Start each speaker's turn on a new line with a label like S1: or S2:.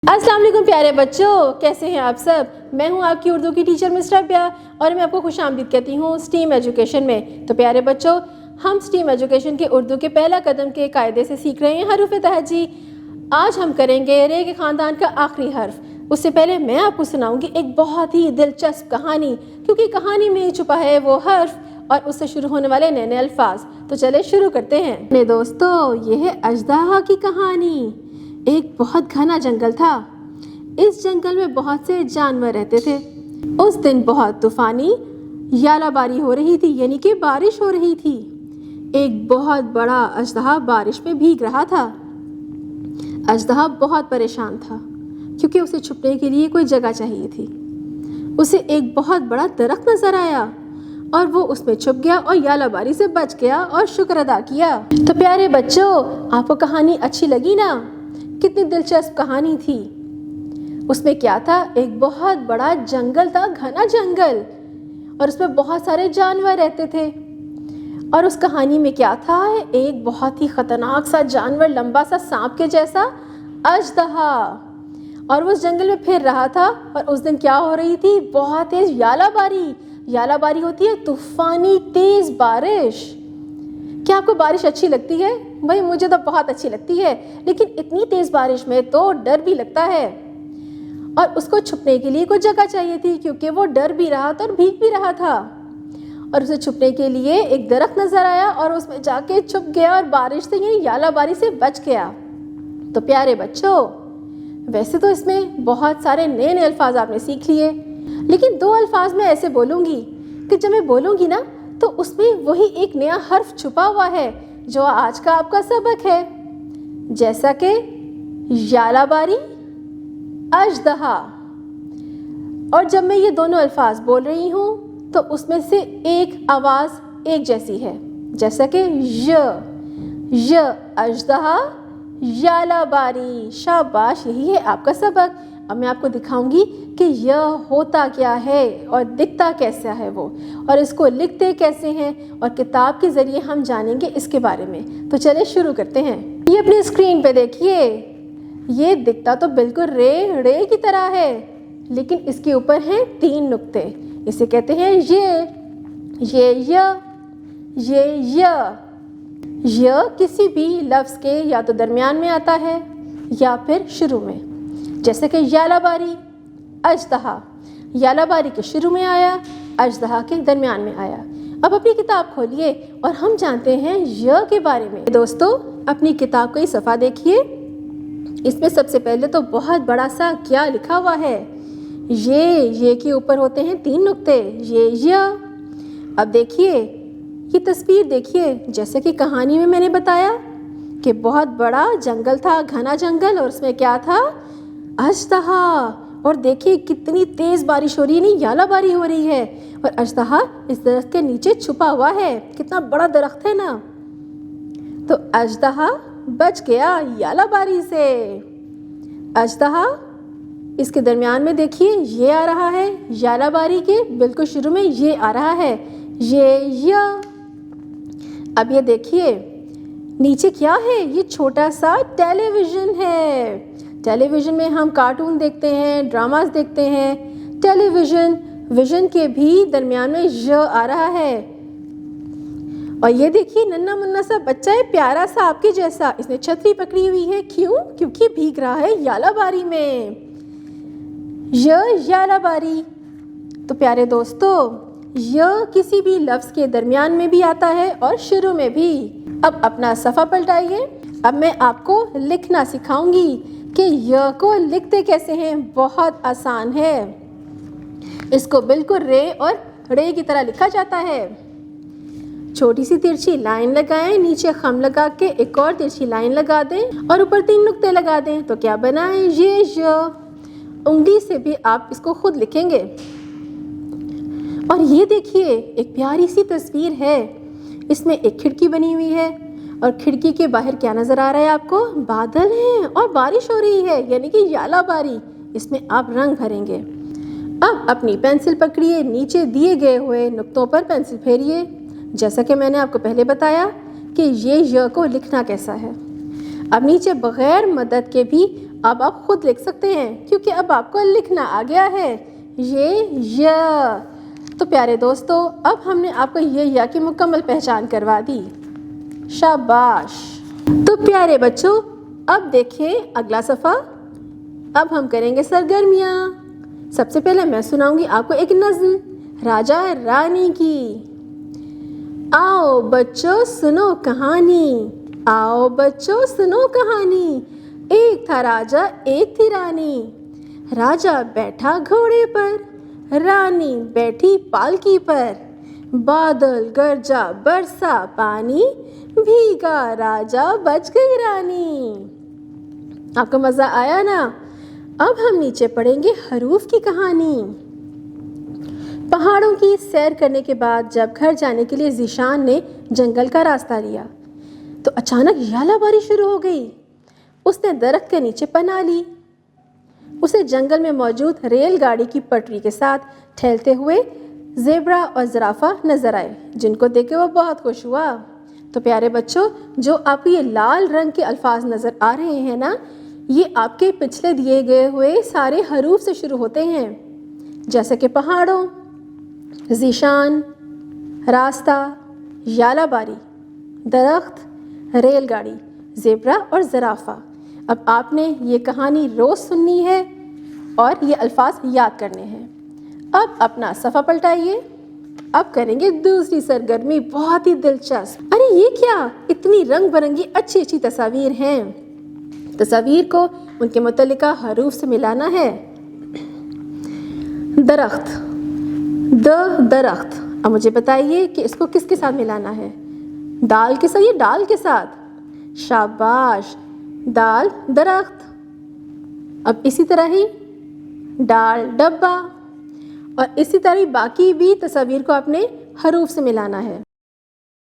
S1: अस्सलाम वालेकुम प्यारे बच्चों, कैसे हैं आप सब। मैं हूं आपकी उर्दू की टीचर मिस्टर अब्या और मैं आपको खुशामदीद कहती हूं स्टीम एजुकेशन में। तो प्यारे बच्चों, हम स्टीम एजुकेशन के उर्दू के पहला कदम के कायदे से सीख रहे हैं हरूफ तहजी। आज हम करेंगे रे के ख़ानदान का आखिरी हर्फ। उससे पहले मैं आपको सुनाऊंगी एक बहुत ही दिलचस्प कहानी, क्योंकि कहानी में ही छुपा है वो हर्फ और उससे शुरू होने वाले नए नए अल्फाज। तो चले शुरू करते हैं। मेरे दोस्तों, ये है अजदहा की कहानी। एक बहुत घना जंगल था। इस जंगल में बहुत से जानवर रहते थे। उस दिन बहुत तूफानी यालाबारी हो रही थी, यानी कि बारिश हो रही थी। एक बहुत बड़ा अजदहा बारिश में भीग रहा था। अजदहा बहुत परेशान था, क्योंकि उसे छुपने के लिए कोई जगह चाहिए थी। उसे एक बहुत बड़ा दरख्त नजर आया और वो उसमें छुप गया और यालाबारी से बच गया और शुक्र अदा किया। तो प्यारे बच्चों, आपको कहानी अच्छी लगी ना? कितनी दिलचस्प कहानी थी। उसमें क्या था, एक बहुत बड़ा जंगल था, घना जंगल, और उसमें बहुत सारे जानवर रहते थे। और उस कहानी में क्या था, एक बहुत ही खतरनाक सा जानवर, लंबा सा सांप के जैसा अजदहा, और वो उस जंगल में फिर रहा था। और उस दिन क्या हो रही थी, बहुत तेज यालाबारी। यालाबारी होती है तूफानी तेज बारिश। क्या आपको बारिश अच्छी लगती है? भाई मुझे तो बहुत अच्छी लगती है, लेकिन इतनी तेज बारिश में तो डर भी लगता है। और उसको छुपने के लिए कोई जगह चाहिए थी, क्योंकि वो डर भी रहा था और भीग भी रहा था। और उसे छुपने के लिए एक दरख्त नजर आया और उसमें जाके छुप गया और बारिश से यानी यालाबारी से बच गया। तो प्यारे बच्चों, वैसे तो इसमें बहुत सारे नए नए अल्फाज आपने सीख लिए, लेकिन दो अल्फाज मैं ऐसे बोलूँगी कि जब मैं बोलूँगी ना तो उसमें वही एक नया हर्फ छुपा हुआ है जो आज का आपका सबक है, जैसा कि यालाबारी, अजदहा। और जब मैं ये दोनों अल्फाज बोल रही हूँ तो उसमें से एक आवाज़ एक जैसी है, जैसा कि य अजदहा, यालाबारी। शाबाश, यही है आपका सबक। अब मैं आपको दिखाऊंगी कि यह होता क्या है और दिखता कैसा है वो, और इसको लिखते कैसे हैं, और किताब के ज़रिए हम जानेंगे इसके बारे में। तो चले शुरू करते हैं। ये अपनी स्क्रीन पे देखिए, ये दिखता तो बिल्कुल रे की तरह है, लेकिन इसके ऊपर हैं 3 नुक्ते। इसे कहते हैं य किसी भी लफ्ज़ के या तो दरमियान में आता है या फिर शुरू में, जैसे कि यालाबारी, अजदहा। यालाबारी के शुरू में आया, अजदहा के दरमियान में आया। अब अपनी किताब खोलिए और हम जानते हैं य के बारे में। दोस्तों, अपनी किताब का ही सफ़ा देखिए। इसमें सबसे पहले तो बहुत बड़ा सा क्या लिखा हुआ है, ये के ऊपर होते हैं 3 नुक्ते, य। अब देखिए, ये तस्वीर देखिए, जैसे कि कहानी में मैंने बताया कि बहुत बड़ा जंगल था, घना जंगल, और उसमें क्या था, अजदहा। और देखिए कितनी तेज़ बारिश हो रही है, नहीं यालाबारी हो रही है, और अजदहा इस दरख्त के नीचे छुपा हुआ है। कितना बड़ा दरख्त है ना। तो अजदहा बच गया यालाबारी से। अजदहा, इसके दरमियान में देखिए ये आ रहा है, यालाबारी के बिल्कुल शुरू में ये आ रहा है, य। अब ये देखिए नीचे क्या है, ये छोटा सा टेलीविज़न है। टेलीविज़न में हम कार्टून देखते हैं, ड्रामास देखते हैं। विज़न के भी दरमियान में य आ रहा है। और ये देखिए नन्ना मुन्ना सा बच्चा है, प्यारा सा आपके जैसा। इसने छतरी पकड़ी हुई है, क्यों? क्योंकि भीग रहा है यालाबारी में। यालाबारी। तो प्यारे दोस्तों, य किसी भी लफ्ज़ के दरमियान में भी आता है और शुरू में भी। अब अपना सफ़ा पलटाइए। अब मैं आपको लिखना सिखाऊंगी कि य को लिखते कैसे हैं। बहुत आसान है, इसको बिल्कुल रे की तरह लिखा जाता है। छोटी सी तिरछी लाइन लगाएं, नीचे खम लगा के एक और तिरछी लाइन लगा दें और ऊपर 3 नुक्ते लगा दें। तो क्या बनाएं, ये उंगली से भी आप इसको खुद लिखेंगे। और ये देखिए एक प्यारी सी तस्वीर है, इसमें एक खिड़की बनी हुई है, और खिड़की के बाहर क्या नज़र आ रहा है आपको, बादल हैं और बारिश हो रही है, यानी कि यालाबारी। इसमें आप रंग भरेंगे। अब अपनी पेंसिल पकड़िए, नीचे दिए गए हुए नुक्तों पर पेंसिल फेरिए, जैसा कि मैंने आपको पहले बताया कि ये य को लिखना कैसा है। अब नीचे बग़ैर मदद के भी اب آپ خود لکھ سکتے ہیں کیونکہ اب آپ کو لکھنا آ گیا ہے، یہ یا۔ تو پیارے دوستو، اب ہم نے آپ کو یہ یا کی مکمل پہچان کروا دی، شاباش۔ تو پیارے بچوں، اب دیکھیں اگلا صفحہ۔ اب ہم کریں گے سرگرمیاں۔ سب سے پہلے میں سناؤں گی آپ کو ایک نظم راجا رانی کی۔ آؤ بچوں سنو کہانی، آؤ بچوں سنو کہانی، ایک تھا راجا ایک تھی رانی، راجا بیٹھا گھوڑے پر، رانی بیٹھی پالکی پر، بادل گرجا برسا پانی، بھیگا راجا بچ گئی رانی۔ آپ کو مزہ آیا نا؟ اب ہم نیچے پڑھیں گے حروف کی کہانی۔ پہاڑوں کی سیر کرنے کے بعد جب گھر جانے کے لیے ذیشان نے جنگل کا راستہ لیا تو اچانک یالہ باری شروع ہو گئی۔ اس نے درخت کے نیچے پناہ لی۔ اسے جنگل میں موجود ریل گاڑی کی پٹری کے ساتھ ٹھہرتے ہوئے زیبرا اور زرافہ نظر آئے، جن کو دیکھ کے وہ بہت خوش ہوا۔ تو پیارے بچوں، جو آپ کو یہ لال رنگ کے الفاظ نظر آ رہے ہیں نا، یہ آپ کے پچھلے دیے گئے ہوئے سارے حروف سے شروع ہوتے ہیں، جیسے کہ پہاڑوں، ذیشان، راستہ، یالہ باری، درخت، ریل گاڑی، زیبرا اور زرافہ۔ اب آپ نے یہ کہانی روز سننی ہے اور یہ الفاظ یاد کرنے ہیں۔ اب اپنا صفحہ پلٹائیے۔ اب کریں گے دوسری سرگرمی، بہت ہی دلچسپ۔ ارے یہ کیا، اتنی رنگ برنگی اچھی اچھی تصاویر ہیں۔ تصاویر کو ان کے متعلقہ حروف سے ملانا ہے۔ درخت، درخت۔ اب مجھے بتائیے کہ اس کو کس کے ساتھ ملانا ہے؟ دال کے ساتھ، یہ ڈال کے ساتھ، شاباش، دال درخت۔ اب اسی طرح ہی ڈال ڈبہ، اور اسی طرح باقی بھی تصاویر کو اپنے حروف سے ملانا ہے۔